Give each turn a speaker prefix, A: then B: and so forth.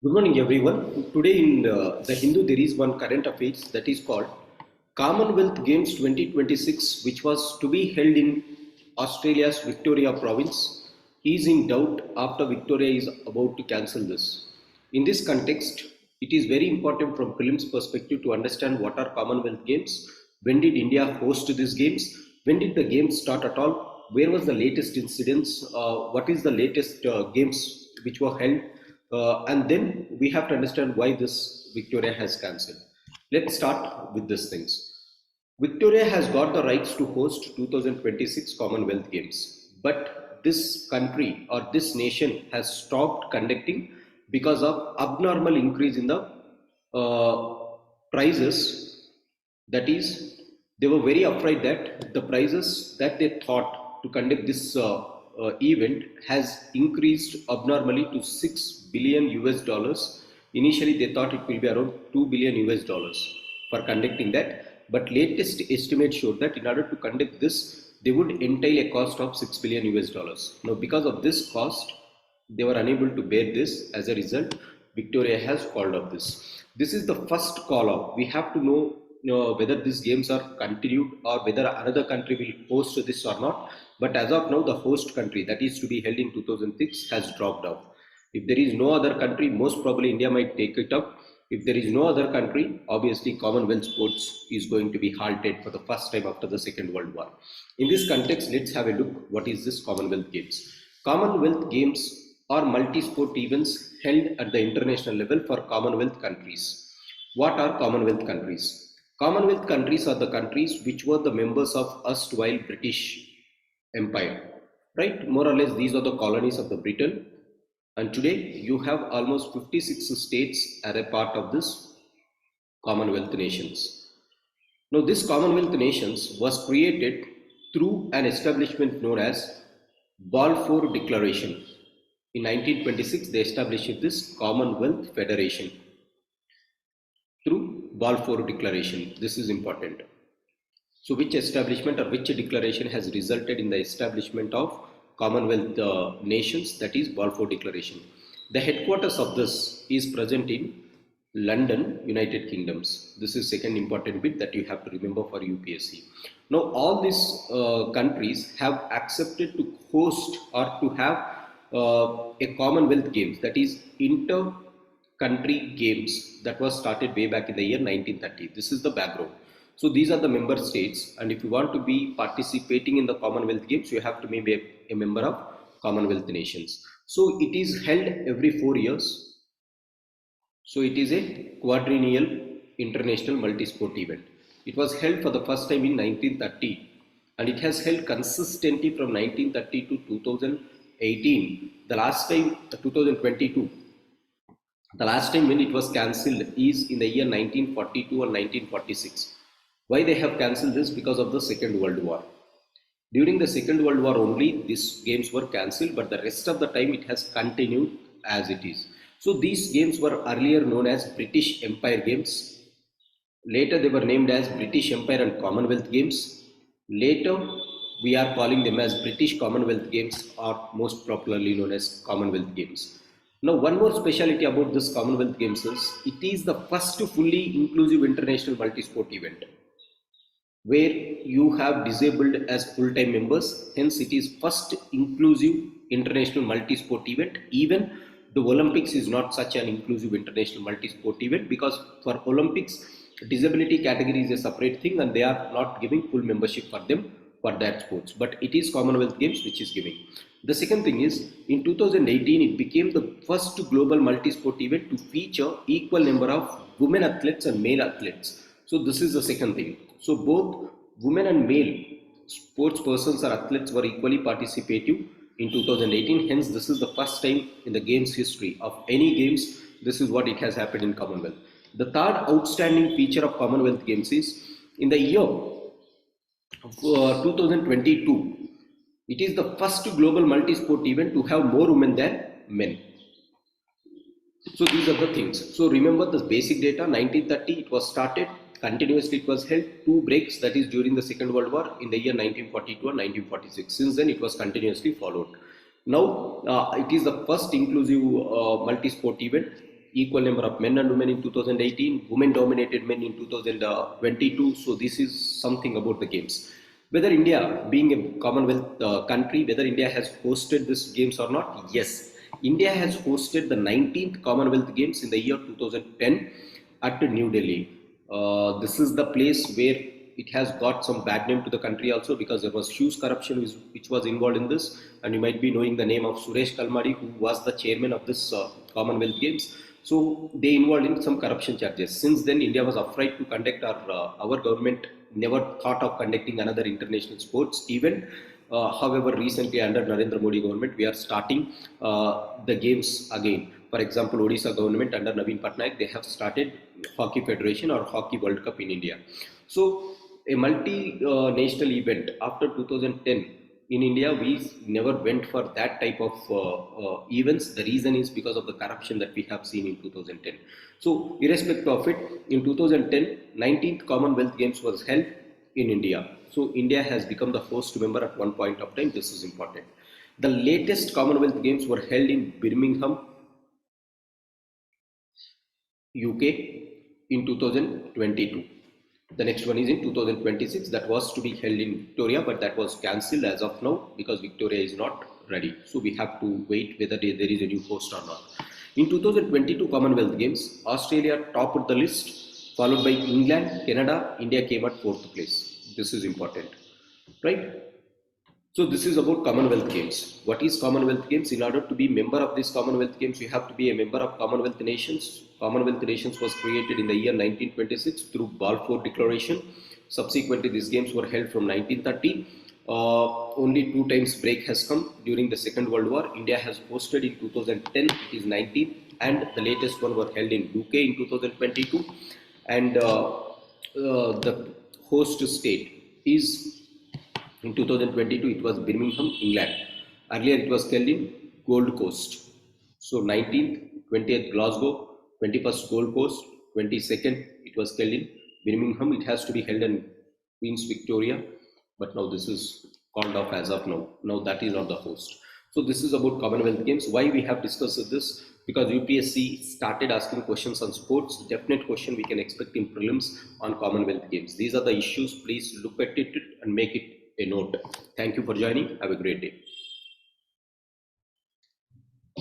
A: Good morning, everyone. Today in The Hindu, there is one current affairs that is called Commonwealth Games 2026, which was to be held in Australia's Victoria province, is in doubt after Victoria is about to cancel this. In this context, it is very important from prelims perspective to understand what are Commonwealth Games, when did India host these games, when did the games start at all, where was the latest incidents, what is the latest games which were held, and then we have to understand why this Victoria has cancelled. Let's start with these things. Victoria has got the rights to host 2026 Commonwealth Games, but this country or this nation has stopped conducting because of abnormal increase in the prices. That is, they were very afraid that the prices that they thought to conduct this event has increased abnormally to 6 billion US dollars. Initially, they thought it will be around 2 billion US dollars for conducting that, but latest estimates showed that in order to conduct this, they would entail a cost of 6 billion US dollars. Now, because of this cost, they were unable to bear this. As a result, Victoria has called off this. This is the first call off. We have to know whether these games are continued or whether another country will host this or not. But as of now, the host country that is to be held in 2006 has dropped out. If there is no other country, most probably India might take it up. If there is no other country, obviously Commonwealth sports is going to be halted for the first time after the Second World War. In this context, let's have a look. What is this Commonwealth Games? Commonwealth Games are multi-sport events held at the international level for Commonwealth countries. What are Commonwealth countries? Commonwealth countries are the countries which were the members of erstwhile British Empire, right? More or less, these are the colonies of the Britain. And today you have almost 56 states as a part of this Commonwealth nations. Now, this Commonwealth nations was created through an establishment known as Balfour Declaration. In 1926, they established this Commonwealth Federation through Balfour Declaration. This is important. So, which establishment or which declaration has resulted in the establishment of Commonwealth nations, that is Balfour Declaration. The headquarters of this is present in London, United Kingdoms. This is second important bit that you have to remember for UPSC. Now all these countries have accepted to host or to have a Commonwealth Games, that is inter-country games, that was started way back in the year 1930. This is the background. So these are the member states, and if you want to be participating in the Commonwealth Games, you have to be a member of Commonwealth nations. So it is held every 4 years. So it is a quadrennial international multi-sport event. It was held for the first time in 1930, and it has held consistently from 1930 to 2018. The last time, 2022. The last time when it was cancelled is in the year 1942 or 1946. Why they have cancelled this? Because of the Second World War. During the Second World War only these games were cancelled, but the rest of the time it has continued as it is. So these games were earlier known as British Empire Games. Later they were named as British Empire and Commonwealth Games. Later we are calling them as British Commonwealth Games, or most popularly known as Commonwealth Games. Now, one more speciality about this Commonwealth Games is it is the first fully inclusive international multi-sport event where you have disabled as full-time members. Hence, it is first inclusive international multi-sport event. Even the Olympics is not such an inclusive international multi-sport event, because for Olympics, disability category is a separate thing and they are not giving full membership for them for that sports. But it is Commonwealth Games which is giving. The second thing is, in 2018, it became the first global multi-sport event to feature equal number of women athletes and male athletes. So this is the second thing. So both women and male sports persons or athletes were equally participative in 2018. Hence, this is the first time in the games history of any games. This is what it has happened in Commonwealth. The third outstanding feature of Commonwealth Games is in the year 2022. It is the first global multi-sport event to have more women than men. So these are the things. So remember the basic data. 1930 it was started. Continuously it was held, 2 breaks, that is during the Second World War in the year 1942 and 1946. Since then it was continuously followed. Now it is the first inclusive multi-sport event. equal number of men and women in 2018, women dominated men in 2022. So this is something about the games. Whether India, being a Commonwealth country, whether India has hosted this games or not, yes. India has hosted the 19th Commonwealth Games in the year 2010 at New Delhi. This is the place where it has got some bad name to the country also, because there was huge corruption which was involved in this, and you might be knowing the name of Suresh Kalmadi, who was the chairman of this Commonwealth Games. So they involved in some corruption charges. Since then, India was afraid to conduct, our government never thought of conducting another international sports event. However, recently under Narendra Modi government, we are starting the games again. For example, Odisha government under Naveen Patnaik, they have started Hockey Federation or Hockey World Cup in India. So a multi-national event after 2010 in India, we never went for that type of events. The reason is because of the corruption that we have seen in 2010. So irrespective of it, in 2010, 19th Commonwealth Games was held in India. So India has become the host member at one point of time. This is important. The latest Commonwealth Games were held in Birmingham, UK in 2022. The next one is in 2026. That was to be held in Victoria, but that was cancelled as of now because Victoria is not ready. So we have to wait whether there is a new host or not. In 2022 Commonwealth Games, Australia topped the list, followed by England, Canada. India came at 4th place. This is important, right? So this is about Commonwealth Games. What is Commonwealth Games? In order to be member of this Commonwealth Games, you have to be a member of Commonwealth Nations. Commonwealth Nations was created in the year 1926 through Balfour Declaration. Subsequently, these games were held from 1930. Only 2 times break has come during the Second World War. India has hosted in 2010, it is 19th, and the latest one were held in UK in 2022. And the host state is, in 2022, it was Birmingham, England. Earlier, it was held in Gold Coast. So 19th, 20th Glasgow, 21st Gold Coast, 22nd it was held in Birmingham. It has to be held in Queen's Victoria, but now this is called off as of now. Now that is not the host. So this is about Commonwealth Games. Why we have discussed this? Because UPSC started asking questions on sports. Definite question we can expect in prelims on Commonwealth Games. These are the issues. Please look at it and make it a note. Thank you for joining. Have a great day.